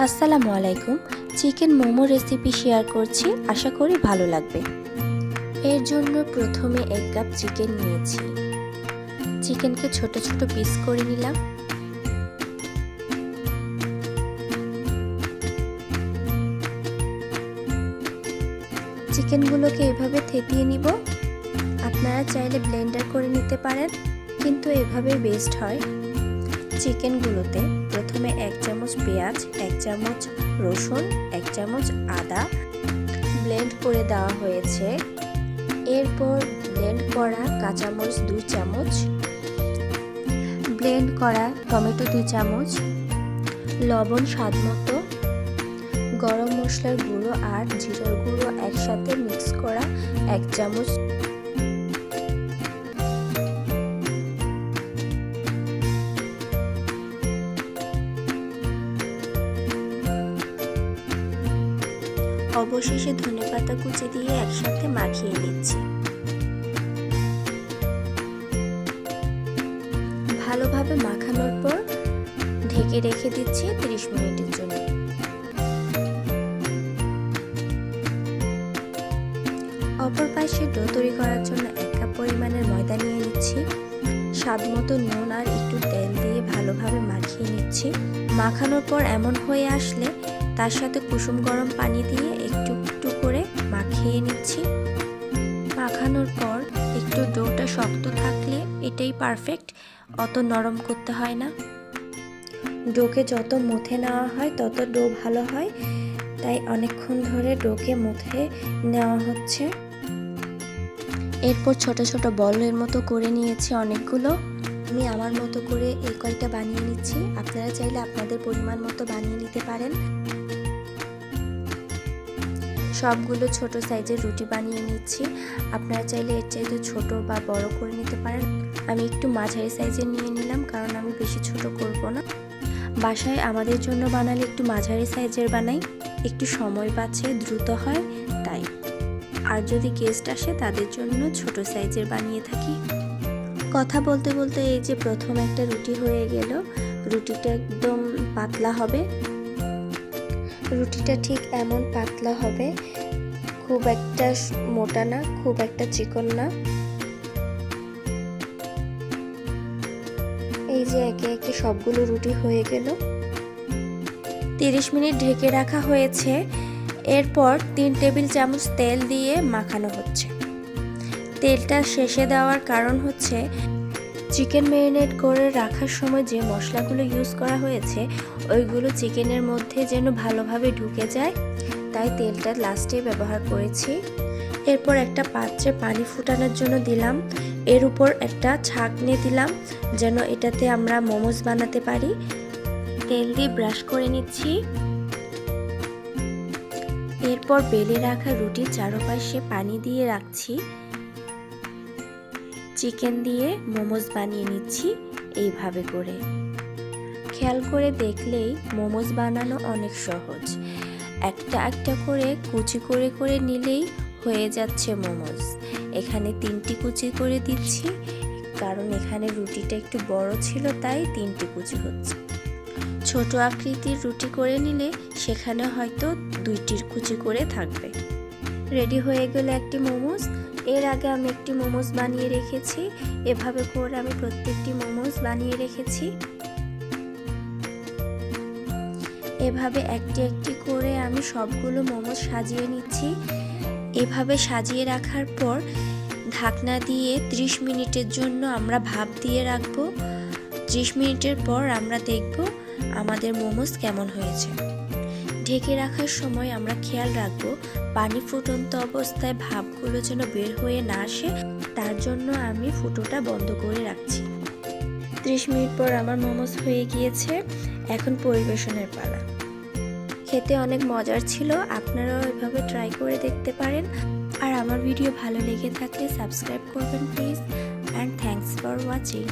আসসালামু আলাইকুম। Chicken momo recipe share করছি, আশা করি ভালো লাগবে। এর জন্য প্রথমে 1 কাপ চিকেন নিয়েছি। চিকেনকে ছোট ছোট পিস করে নিলাম। চিকেনগুলোকে এভাবে থেতিয়ে নিব। আপনারা চাইলে ব্লেন্ডার করে নিতে পারেন, কিন্তু এভাবেই বেস্ট হয়। চিকেনগুলোতে প্রথমে 1 চামচ পেঁয়াজ, 1 চামচ রসুন, 1 চামচ আদা ব্লেন্ড করে দেওয়া হয়েছে। এরপর ব্লেন্ড করা কাঁচামরিচ 2 চামচ, ব্লেন্ড করা টমেটো 2 চামচ, লবণ স্বাদমতো, গরম মশলার গুঁড়ো আর জিরার গুঁড়ো একসাথে মিক্স করা 1 চামচ, অবশেষে ধনেপাতা কুচি দিয়ে একসাথে মাখিয়ে নিচ্ছি। ভালোভাবে মাখানোর পর ঢেকে রেখে দিচ্ছি 30 মিনিটের জন্য। অপর পাশে ডো তৈরি করার জন্য 1 কাপ পরিমাণের ময়দা নিয়ে নিচ্ছি। স্বাদমতো নুন আর একটু তেল দিয়ে ভালোভাবে মাখিয়ে নিচ্ছি। মাখানোর পর এমন হয়ে আসলে তার সাথে কুসুম গরম পানি দিয়ে একটু একটু করে মাখিয়ে নিচ্ছি। মাখানোর পর একটু ডোটা শক্ত থাকলে এটাই পারফেক্ট, অত নরম করতে হয় না। ডোকে যত মুথে নেওয়া হয় তত ডো ভালো হয়, তাই অনেকক্ষণ ধরে ডোকে মুথে নেওয়া হচ্ছে। এরপর ছোট ছোট বলের মতো করে নিয়েছি অনেকগুলো। আমি আমার মতো করে এই কয়টা বানিয়ে নিচ্ছি, আপনারা চাইলে আপনাদের পরিমাণ মতো বানিয়ে নিতে পারেন। সবগুলো ছোট সাইজের রুটি বানিয়ে নিচ্ছি। আপনারা চাইলে এর চাইতে ছোট বা বড় করে নিতে পারেন। আমি একটু মাঝারি সাইজের নিয়ে নিলাম, কারণ আমি বেশি ছোট করব না। বাসায় আমাদের জন্য বানালে একটু মাঝারি সাইজের বানাই, একটু সময় বাঁচে, দ্রুত হয় তাই। আর যদি গেস্ট আসে তাদের জন্য ছোট সাইজের বানিয়ে থাকি। কথা বলতে বলতে এই যে প্রথম একটা রুটি হয়ে গেল। রুটিটা একদম পাতলা হবে। রুটিটা ঠিক এমন পাতলা হবে, খুব একটা মোটা না, খুব একটা চিকন না। এই যে একে একে সবগুলো রুটি হয়ে গেল। 30 মিনিট ঢেকে রাখা হয়েছে। এরপর 3 টেবিল চামচ তেল দিয়ে মাখানো হচ্ছে। তেলটা শেষে দেওয়ার কারণ হচ্ছে চিকেন ম্যারিনেট করে রাখার সময় যে মশলাগুলো ইউজ করা হয়েছে ওইগুলো চিকেনের মধ্যে যেন ভালোভাবে ঢুকে যায়, তাই তেলটা লাস্টে ব্যবহার করেছি। এরপর একটা পাত্রে পানি ফুটানোর জন্য দিলাম। এর উপর একটা ছাঁকনি দিলাম যেন এটাতে আমরা মোমোস বানাতে পারি। তেল দিয়ে ব্রাশ করে নিচ্ছি। এরপর বেলে রাখা রুটির চারপাশে পানি দিয়ে রাখছি। চিকেন দিয়ে মোমোস বানিয়ে নিচ্ছি এইভাবে করে। খেয়াল করে দেখলেই মোমোস বানানো অনেক সহজ। একটা একটা করে কুচি করে করে নিলেই হয়ে যাচ্ছে মোমোস। এখানে 3টি কুচি করে দিচ্ছি, কারণ এখানে রুটিটা একটু বড় ছিল তাই 3টি কুচি হচ্ছে। ছোট আকৃতির রুটি করে নিলে সেখানে হয়তো 2টির কুচি করে থাকবে। রেডি হয়ে গেল একটি মোমোস। এর আগে আমি একটি মোমোস বানিয়ে রেখেছি। এভাবে করে আমি প্রত্যেকটি মোমোস বানিয়ে রেখেছি। এভাবে একটি একটি করে আমি সবগুলো মোমোস সাজিয়ে নিচ্ছি। এভাবে সাজিয়ে রাখার পর ঢাকনা দিয়ে 30 মিনিটের জন্য আমরা ভাপ দিয়ে রাখবো। 30 মিনিটের পর আমরা দেখব আমাদের মোমোস কেমন হয়েছে। ঢেকে রাখার সময় আমরা খেয়াল রাখবো পানি ফুটন্ত অবস্থায় ভাপগুলো যেন বের হয়ে না আসে, তার জন্য আমি ফুটোটা বন্ধ করে রাখছি। 30 মিনিট পর আমার মোমোস হয়ে গিয়েছে। এখন পরিবেশনের পালা। খেতে অনেক মজার ছিল, আপনারাও এভাবে ট্রাই করে দেখতে পারেন। আর আমার ভিডিও ভালো লেগে থাকলে সাবস্ক্রাইব করবেন please. And thanks for watching.